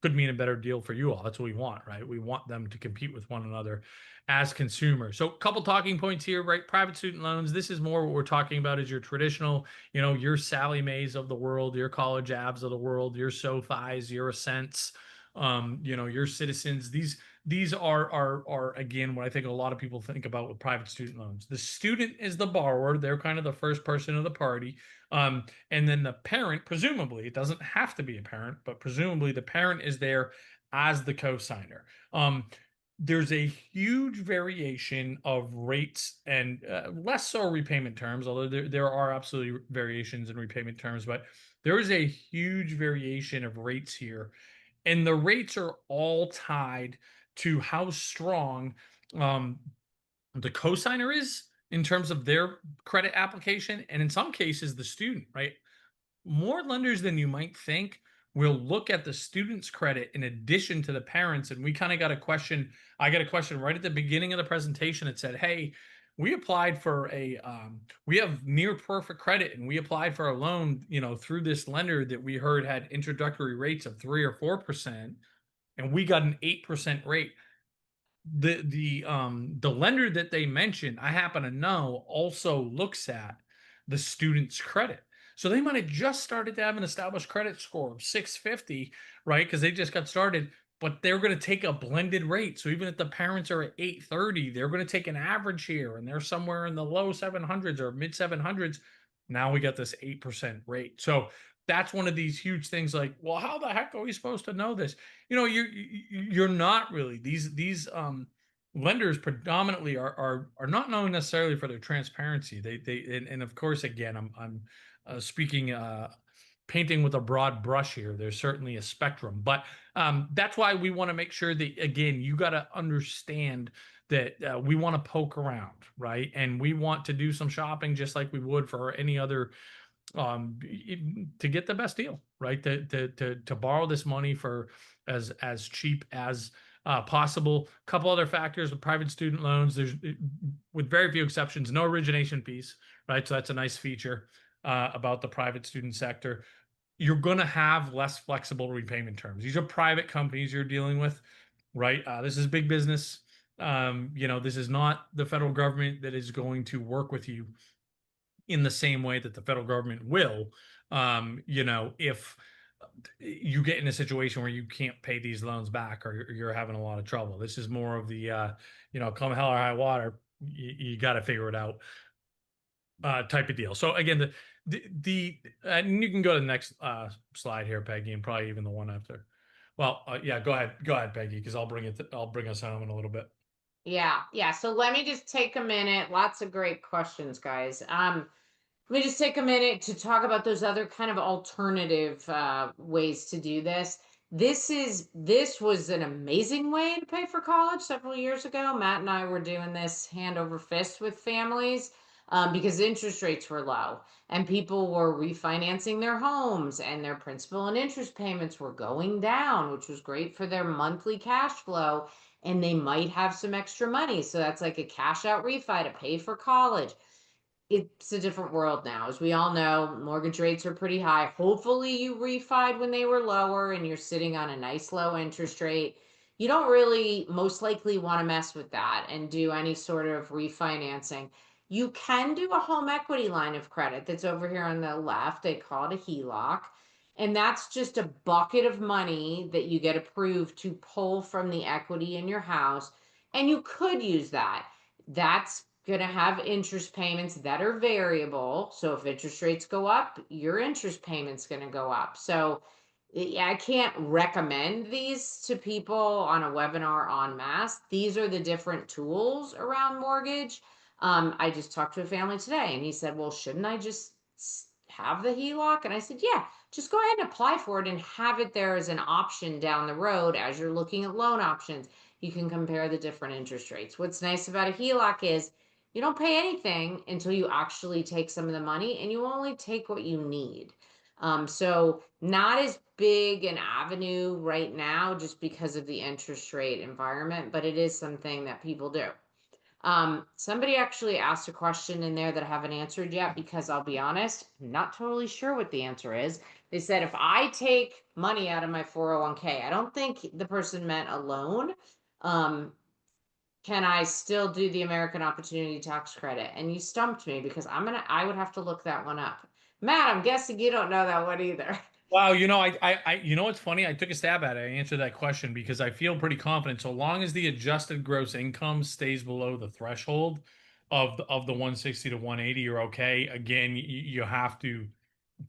could mean a better deal for you all. That's what we want, right? We want them to compete with one another as consumers. So a couple talking points here, right? Private student loans. This is more what we're talking about is your traditional, your Sally Mays of the world, your College Abs of the world, your SoFis, your Ascents, your Citizens. These are again what I think a lot of people think about with private student loans. The student is the borrower; they're kind of the first person of the party, and then the parent, presumably, it doesn't have to be a parent, but presumably the parent is there as the co-signer. There's a huge variation of rates and less so repayment terms, although there are absolutely variations in repayment terms, but there is a huge variation of rates here. And the rates are all tied to how strong um, the cosigner is in terms of their credit application. And in some cases, the student, right? More lenders than you might think will look at the student's credit in addition to the parents. And we kind of got a question. I got a question right at the beginning of the presentation that said, hey, we applied for we have near perfect credit and we applied for a loan, through this lender that we heard had introductory rates of 3 or 4%, and we got an 8% rate. The lender that they mentioned, I happen to know, also looks at the student's credit. So they might have just started to have an established credit score of 650, right? Because they just got started, but they're going to take a blended rate. So even if the parents are at 830, they're going to take an average here and they're somewhere in the low 700s or mid 700s. Now we got this 8% rate. So that's one of these huge things like, well, how the heck are we supposed to know this? You're not really. These lenders predominantly are not known necessarily for their transparency. And of course, again, I'm speaking painting with a broad brush here. There's certainly a spectrum, but that's why we want to make sure that, again, you got to understand that we want to poke around, right? And we want to do some shopping just like we would for any other to get the best deal, right? To borrow this money for as cheap as possible. A couple other factors with private student loans, there's with very few exceptions, no origination fees, right? So that's a nice feature about the private student sector. You're going to have less flexible repayment terms. These are private companies you're dealing with, right? This is big business. This is not the federal government that is going to work with you in the same way that the federal government will, if you get in a situation where you can't pay these loans back or you're having a lot of trouble. This is more of the, come hell or high water, you got to figure it out type of deal. So again, and you can go to the next slide here, Peggy, and probably even the one after. Well, yeah, go ahead, Peggy, because I'll bring us home in a little bit. Yeah. So let me just take a minute. Lots of great questions, guys. Let me just take a minute to talk about those other kind of alternative ways to do this. This was an amazing way to pay for college several years ago. Matt and I were doing this hand over fist with families because interest rates were low and people were refinancing their homes and their principal and interest payments were going down, which was great for their monthly cash flow. And they might have some extra money. So that's like a cash out refi to pay for college. It's a different world now. As we all know, mortgage rates are pretty high. Hopefully, you refied when they were lower and you're sitting on a nice low interest rate. You don't really most likely want to mess with that and do any sort of refinancing. You can do a home equity line of credit that's over here on the left. They call it a HELOC. And that's just a bucket of money that you get approved to pull from the equity in your house. And you could use that. That's going to have interest payments that are variable. So if interest rates go up, your interest payment's going to go up. So I can't recommend these to people on a webinar en masse. These are the different tools around mortgage. I just talked to a family today and he said, well, shouldn't I just have the HELOC? And I said, yeah, just go ahead and apply for it and have it there as an option down the road as you're looking at loan options. You can compare the different interest rates. What's nice about a HELOC is you don't pay anything until you actually take some of the money and you only take what you need. So not as big an avenue right now just because of the interest rate environment, but it is something that people do. Somebody actually asked a question in there that I haven't answered yet because I'll be honest, I'm not totally sure what the answer is. They said if I take money out of my 401k, I don't think the person meant a loan. Can I still do the American Opportunity Tax Credit? And you stumped me because I would have to look that one up. Matt, I'm guessing you don't know that one either. Wow, what's funny? I took a stab at it. I answered that question because I feel pretty confident. So long as the adjusted gross income stays below the threshold of the 160 to 180, you're okay. Again, you have to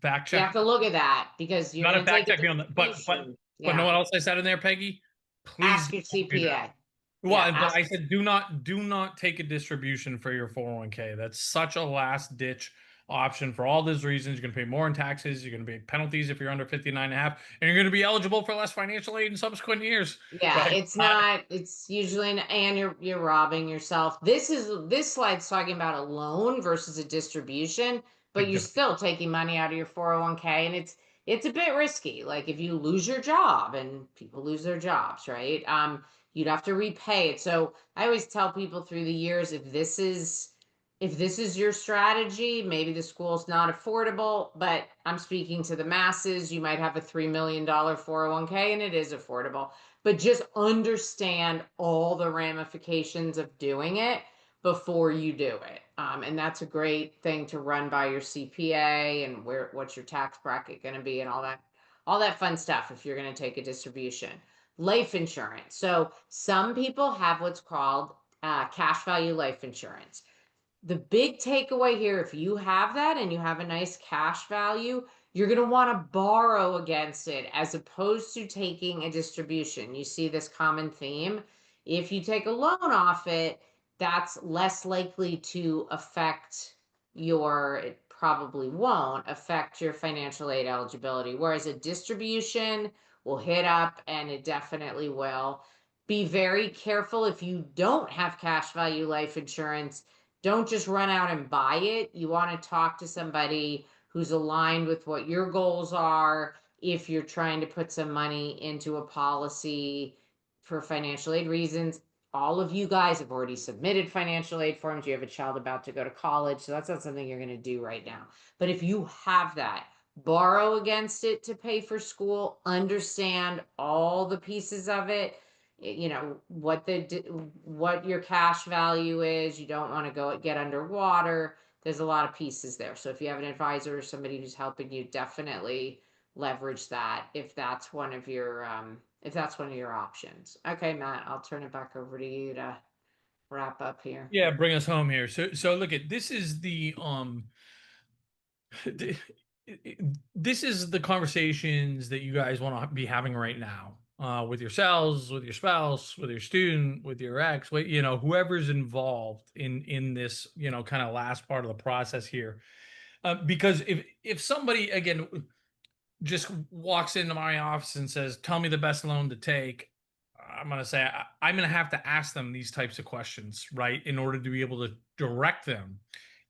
fact You check. have to look at that because You you're got going to to take fact a check me on that. distribution. But know Yeah. what else I said in there, Peggy? Please Ask your don't do that. CPA. Yeah. Well, but Ask. I said do not take a distribution for your 401k. That's such a last ditch option for all those reasons. You're going to pay more in taxes, you're going to pay penalties if you're under 59 and a half, and you're going to be eligible for less financial aid in subsequent years. Yeah, Right? it's not, it's usually, and you're robbing yourself. This slide's talking about a loan versus a distribution, but Big you're difference. still taking money out of your 401k and it's a bit risky. Like if you lose your job and people lose their jobs, right? You'd have to repay it. So I always tell people through the years, if this is your strategy, maybe the school's not affordable, but I'm speaking to the masses. You might have a $3 million 401k and it is affordable, but just understand all the ramifications of doing it before you do it. And that's a great thing to run by your CPA and what's your tax bracket going to be and all that fun stuff if you're going to take a distribution. Life insurance. So some people have what's called cash value life insurance. The big takeaway here, if you have that and you have a nice cash value, you're going to want to borrow against it as opposed to taking a distribution. You see this common theme. If you take a loan off it, that's less likely to affect it probably won't affect your financial aid eligibility. Whereas a distribution will hit up and it definitely will. Be very careful if you don't have cash value life insurance. Don't just run out and buy it. You want to talk to somebody who's aligned with what your goals are. If you're trying to put some money into a policy for financial aid reasons, all of you guys have already submitted financial aid forms. You have a child about to go to college, so that's not something you're going to do right now. But if you have that, borrow against it to pay for school, understand all the pieces of it, you know, what your cash value is. You don't want to go get underwater. There's a lot of pieces there. So if you have an advisor or somebody who's helping you, definitely leverage that if that's one of your options. Okay, Matt, I'll turn it back over to you to wrap up here. Yeah, bring us home here. So look at this is the this is the conversations that you guys want to be having right now, with yourselves, with your spouse, with your student, with your ex, you know, whoever's involved in this, you know, kind of last part of the process here. Because if somebody again just walks into my office and says, "Tell me the best loan to take," I'm going to say I'm going to have to ask them these types of questions, right, in order to be able to direct them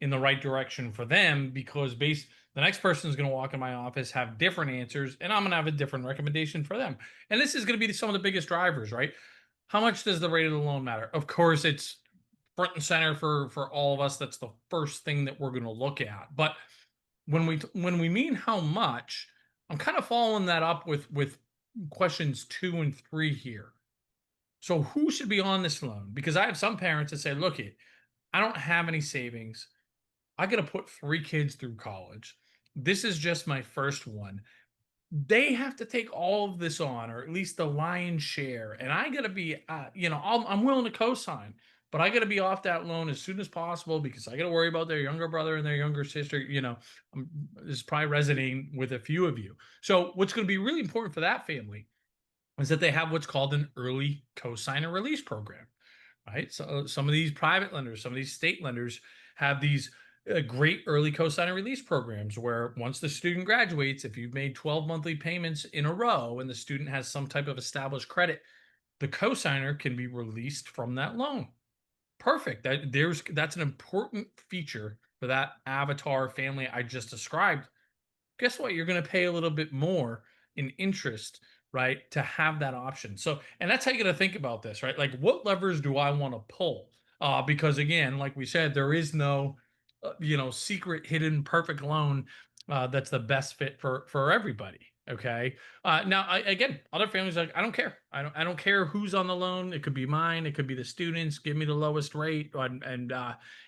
in the right direction for them. Because the next person is going to walk in my office, have different answers, and I'm going to have a different recommendation for them. And this is going to be some of the biggest drivers, right? How much does the rate of the loan matter? Of course, it's front and center for all of us. That's the first thing that we're going to look at. But when we mean how much, I'm kind of following that up with questions 2 and 3 here. So who should be on this loan? Because I have some parents that say, "Look, I don't have any savings. I got to put 3 kids through college. This is just my first one. They have to take all of this on, or at least the lion's share. And I got to be, you know, I'm willing to co-sign, but I got to be off that loan as soon as possible because I got to worry about their younger brother and their younger sister." You know, this is probably resonating with a few of you. So what's going to be really important for that family is that they have what's called an early co-signer release program, right? So some of these private lenders, some of these state lenders have these great early co-signer release programs where once the student graduates, if you've made 12 monthly payments in a row and the student has some type of established credit, the co-signer can be released from that loan. Perfect. That's an important feature for that avatar family I just described. Guess what? You're going to pay a little bit more in interest, right? To have that option. So, and that's how you got to think about this, right? Like, what levers do I want to pull? Because again, like we said, there is no, you know, secret, hidden, perfect loan that's the best fit for everybody. Okay. Now, again, other families like I don't care. I don't care who's on the loan. It could be mine. It could be the students. Give me the lowest rate, and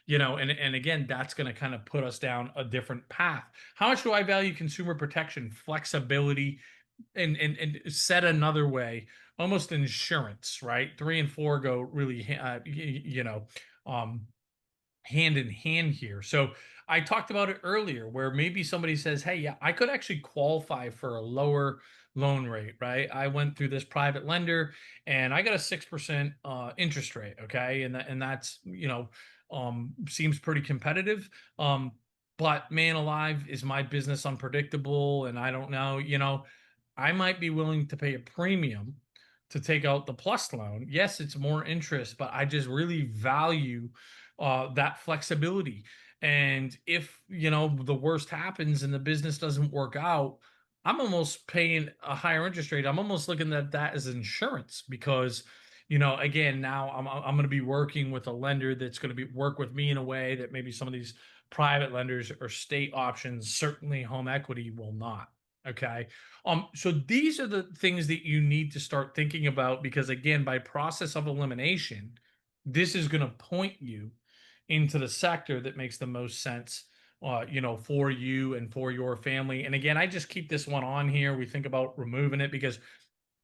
you know, and again, that's going to kind of put us down a different path. How much do I value consumer protection, flexibility, and said another way, almost insurance, right? 3 and 4 go really, you know, um, hand in hand here. So I talked about it earlier where maybe somebody says, "Hey, yeah, I could actually qualify for a lower loan rate," right? I went through this private lender and I got a 6% interest rate. Okay. And that's, you know, seems pretty competitive. But man alive, is my business unpredictable? And I don't know, you know, I might be willing to pay a premium to take out the plus loan. Yes, it's more interest, but I just really value that flexibility. And if, you know, the worst happens and the business doesn't work out, I'm almost paying a higher interest rate. I'm almost looking at that as insurance because, you know, again, now I'm going to be working with a lender that's going to be work with me in a way that maybe some of these private lenders or state options, certainly home equity, will not. Okay. So these are the things that you need to start thinking about because again, by process of elimination, this is going to point you into the sector that makes the most sense, you know, for you and for your family. And again, I just keep this one on here. We think about removing it because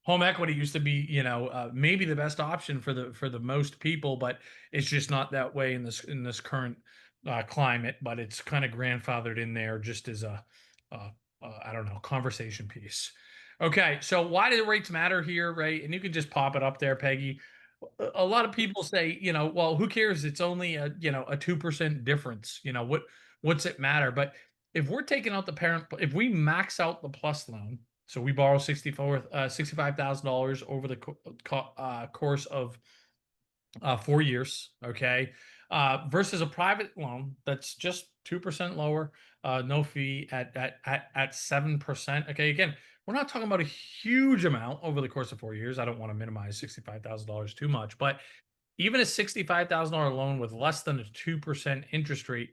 home equity used to be, you know, maybe the best option for the most people, but it's just not that way in this current climate. But it's kind of grandfathered in there just as uh, I don't know, conversation piece. Okay, so why do the rates matter here, right? And you can just pop it up there, Peggy. A lot of people say, you know, well, who cares? It's only a, you know, a 2% difference. You know, what's it matter? But if we're taking out the parent, if we max out the plus loan, so we borrow $65,000 over the course of 4 years, okay, versus a private loan that's just 2% lower. no fee at 7%. Okay, again, we're not talking about a huge amount over the course of 4 years. I don't want to minimize $65,000 too much, but even a $65,000 loan with less than a 2% interest rate,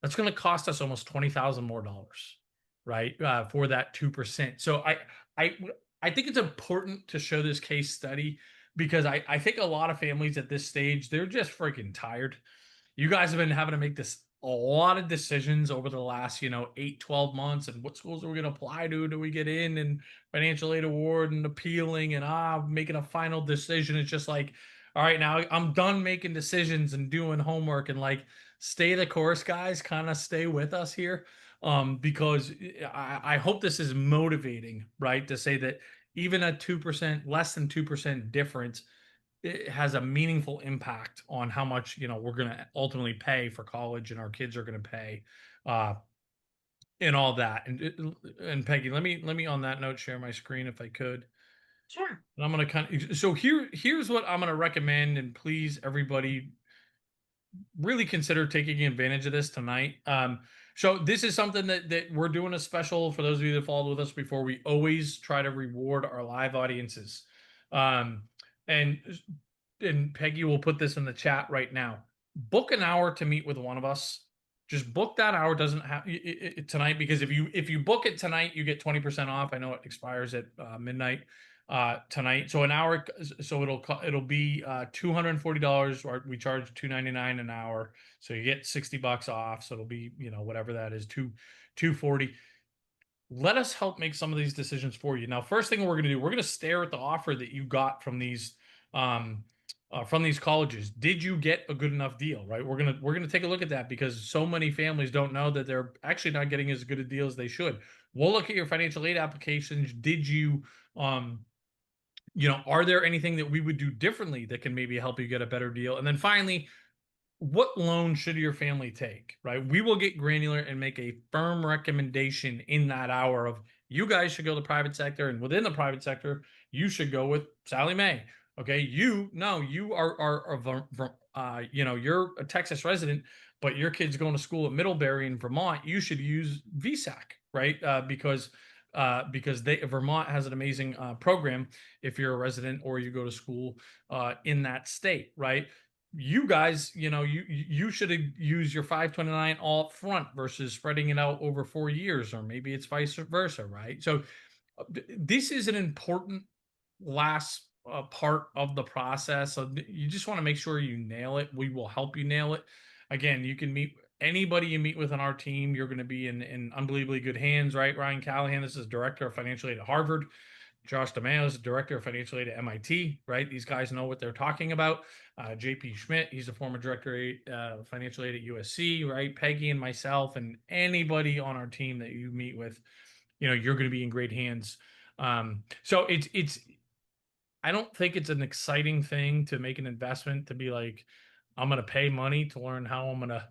that's going to cost us almost 20,000 more dollars, right? For that 2%. So I, I think it's important to show this case study because I think a lot of families at this stage, they're just freaking tired. You guys have been having to make this a lot of decisions over the last 8, 12 months, and what schools are we going to apply to? Do we get in and financial aid award and appealing and making a final decision? It's just like, all right, now I'm done making decisions and doing homework, and like, stay the course, guys, kind of stay with us here. Because I hope this is motivating, right, to say that even a 2%, less than 2% difference, it has a meaningful impact on how much we're going to ultimately pay for college, and our kids are going to pay, uh and all that. And Peggy, let me on that note share my screen if I could. Sure. And I'm going to so here's what I'm going to recommend, and please everybody really consider taking advantage of this tonight. So this is something that we're doing a special for those of you that followed with us before. We always try to reward our live audiences. um and and Peggy will put this in the chat right now. Book an hour to meet with one of us. Just book that hour. Doesn't have tonight, because if you book it tonight, you get 20% off. I know it expires at midnight tonight. So an hour, so it'll be $240. Or we charge $299 an hour, so you get $60 off. So it'll be whatever that is, 240. Let us help make some of these decisions for you. Now, first thing we're going to do, we're going to stare at the offer that you got um, from these colleges. Did you get a good enough deal? Right. We're gonna take a look at that, because so many families don't know that they're actually not getting as good a deal as they should. We'll look at your financial aid applications. Did you are there anything that we would do differently that can maybe help you get a better deal? And then finally, what loan should your family take, right? We will get granular and make a firm recommendation in that hour of, you guys should go to the private sector, and within the private sector, you should go with Sally Mae. Okay, you you're a Texas resident, but your kid's going to school at Middlebury in Vermont. You should use VSAC, right? Because Vermont has an amazing program if you're a resident or you go to school in that state, right? You guys, you should use your 529 all up front versus spreading it out over 4 years, or maybe it's vice versa, right? So this is an important last part of the process. So you just want to make sure you nail it. We will help you nail it. Again, you can meet anybody you meet with on our team. You're going to be in unbelievably good hands, right? Ryan Callahan, this is director of financial aid at Harvard. Josh DeMeo is the director of financial aid at MIT, right? These guys know what they're talking about. JP Schmidt, he's a former director of financial aid at USC, right? Peggy and myself and anybody on our team that you meet with, you're going to be in great hands. So it's I don't think it's an exciting thing to make an investment to be like, I'm going to pay money to learn how I'm going to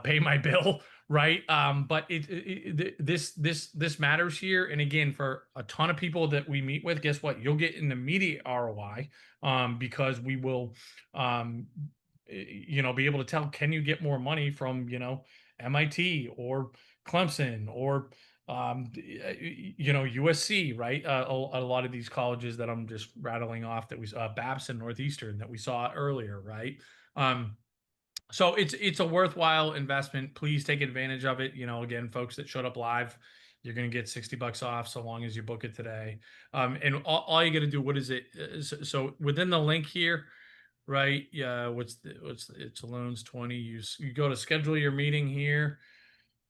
pay my bill, right? But this matters here. And again, for a ton of people that we meet with, guess what? You'll get an immediate ROI, because we will, be able to tell, can you get more money from MIT or Clemson or USC, right? A lot of these colleges that I'm just rattling off that we saw, Babson, Northeastern, that we saw earlier, right? So it's a worthwhile investment. Please take advantage of it. Again, folks that showed up live, you're going to get $60 off so long as you book it today. And all you got to do, what is it? So within the link here, right? Yeah. It's loans 20. You go to schedule your meeting here,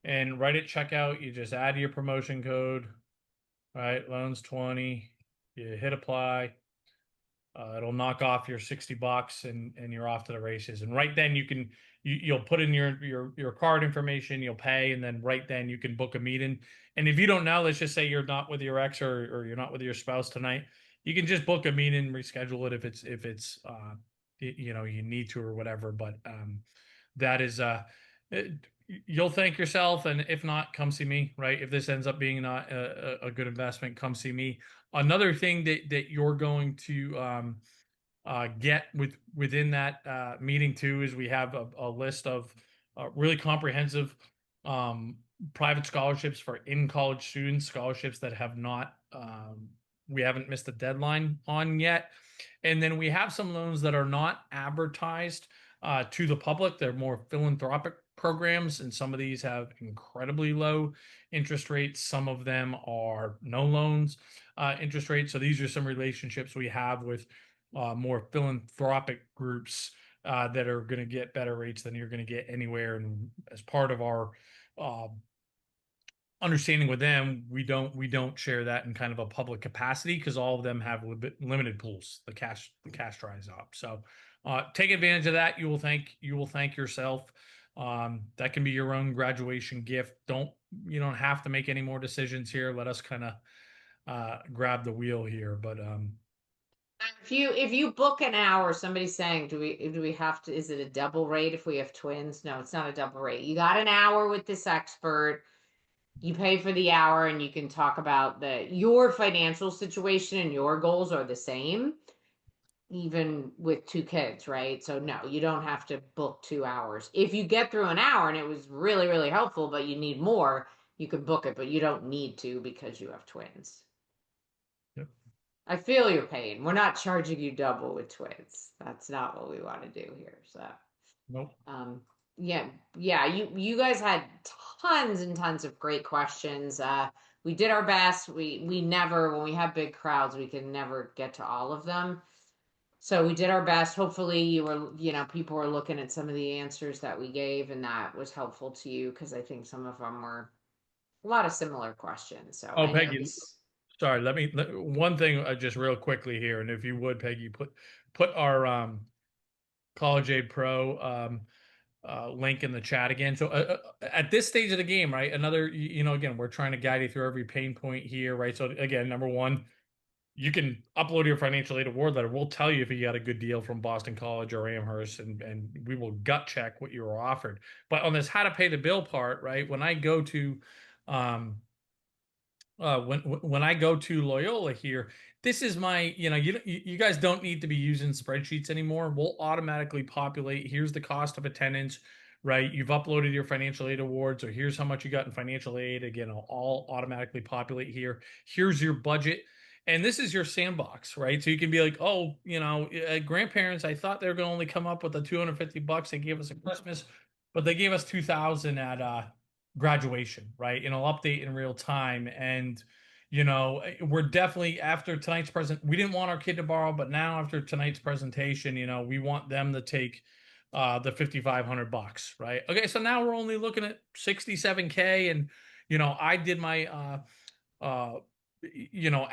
and right at checkout, you just add your promotion code, right? Loans 20. You hit apply. It'll knock off your $60 and you're off to the races. And right then you'll put in your card information, you'll pay, and then right then you can book a meeting. And if you don't know, let's just say you're not with your ex, or you're not with your spouse tonight, you can just book a meeting, reschedule it if it's you need to or whatever. But that is you'll thank yourself, and if not, come see me, right? If this ends up being not a good investment, come see me. Another thing that you're going to get within that meeting too is we have a list of really comprehensive um, private scholarships for in-college students, scholarships that have not we haven't missed a deadline on yet. And then we have some loans that are not advertised to the public. They're more philanthropic programs, and some of these have incredibly low interest rates. Some of them are no loans interest rates. So these are some relationships we have with more philanthropic groups that are going to get better rates than you're going to get anywhere. And as part of our uh, understanding with them, we don't share that in kind of a public capacity because all of them have limited pools. The cash dries up. So take advantage of that. You will thank yourself. That can be your own graduation gift. You don't have to make any more decisions here. Let us kind of grab the wheel here. But If you book an hour, somebody's saying, do we have to, is it a double rate if we have twins? No, it's not a double rate. You got an hour with this expert. You pay for the hour and you can talk about your financial situation and your goals are the same, even with two kids, right? So no, you don't have to book 2 hours. If you get through an hour and it was really, really helpful, but you need more, you can book it, but you don't need to because you have twins. yep. I feel your pain. We're not charging you double with twins. That's not what we want to do here. So, Nope. um, yeah, yeah, you guys had tons and tons of great questions. We did our best. We never, when we have big crowds, we can never get to all of them. So we did our best. Hopefully people were looking at some of the answers that we gave and that was helpful to you because I think some of them were a lot of similar questions. So Oh, I know Peggy, this. sorry. One thing just real quickly here, and if you would, Peggy, put our College Aid Pro link in the chat again. So at this stage of the game, right? Again, we're trying to guide you through every pain point here, right? So again, number one, you can upload your financial aid award letter. We'll tell you if you got a good deal from Boston College or Amherst, and we will gut check what you were offered. But on this how to pay the bill part, right? When I go to um, when I go to Loyola here, this is my, you guys don't need to be using spreadsheets anymore. We'll automatically populate. Here's the cost of attendance, right? You've uploaded your financial aid awards, or here's how much you got in financial aid. Again, it'll all automatically populate here. Here's your budget. And this is your sandbox, right? So you can be like, oh, grandparents, I thought they were going to only come up with the $250 they gave us at Christmas, but they gave us 2,000 at graduation, right? And I'll update in real time. And we're definitely after tonight's present. We didn't want our kid to borrow, but now after tonight's presentation, we want them to take the $5,500, right? Okay, so now we're only looking at 67K, and I did my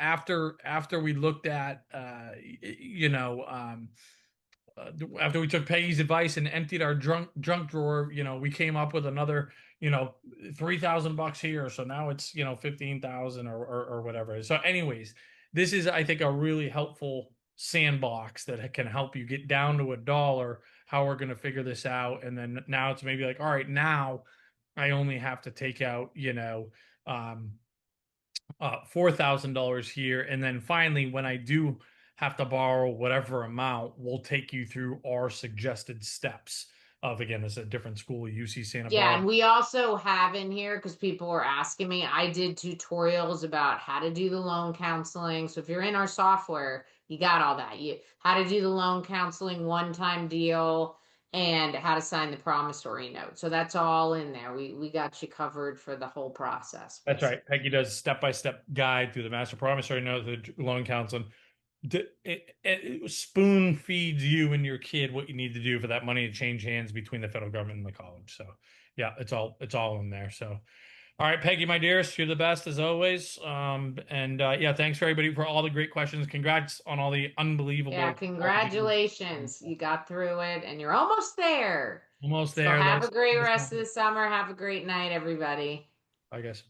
after we looked at after we took Peggy's advice and emptied our junk drawer, we came up with another, you know, $3,000 here. So now it's 15,000 or whatever. So, anyways, this is I think a really helpful sandbox that can help you get down to a dollar. How we're going to figure this out, and then now it's maybe like, all right, now I only have to take out um, $4,000 here, and then finally, when I do have to borrow whatever amount, we'll take you through our suggested steps of, again, this is a different school, UC Santa Yeah, and Barbara. we also have in here because people were asking me, I did tutorials about how to do the loan counseling. So if you're in our software, you got all that. You how to do the loan counseling one-time deal and how to sign the promissory note. So that's all in there. We got you covered for the whole process, That's basically. right. Peggy does step-by-step guide through the master promissory note, the loan counseling. It spoon feeds you and your kid what you need to do for that money to change hands between the federal government and the college. So yeah, it's all in there. So all right, Peggy, my dearest, you're the best as always. And yeah, thanks for everybody for all the great questions. Congrats on all the Yeah, unbelievable colleges. congratulations. You got through it and you're almost there. Almost So there. have a That's great this rest of moment, the summer. Have a great night, everybody. I guess.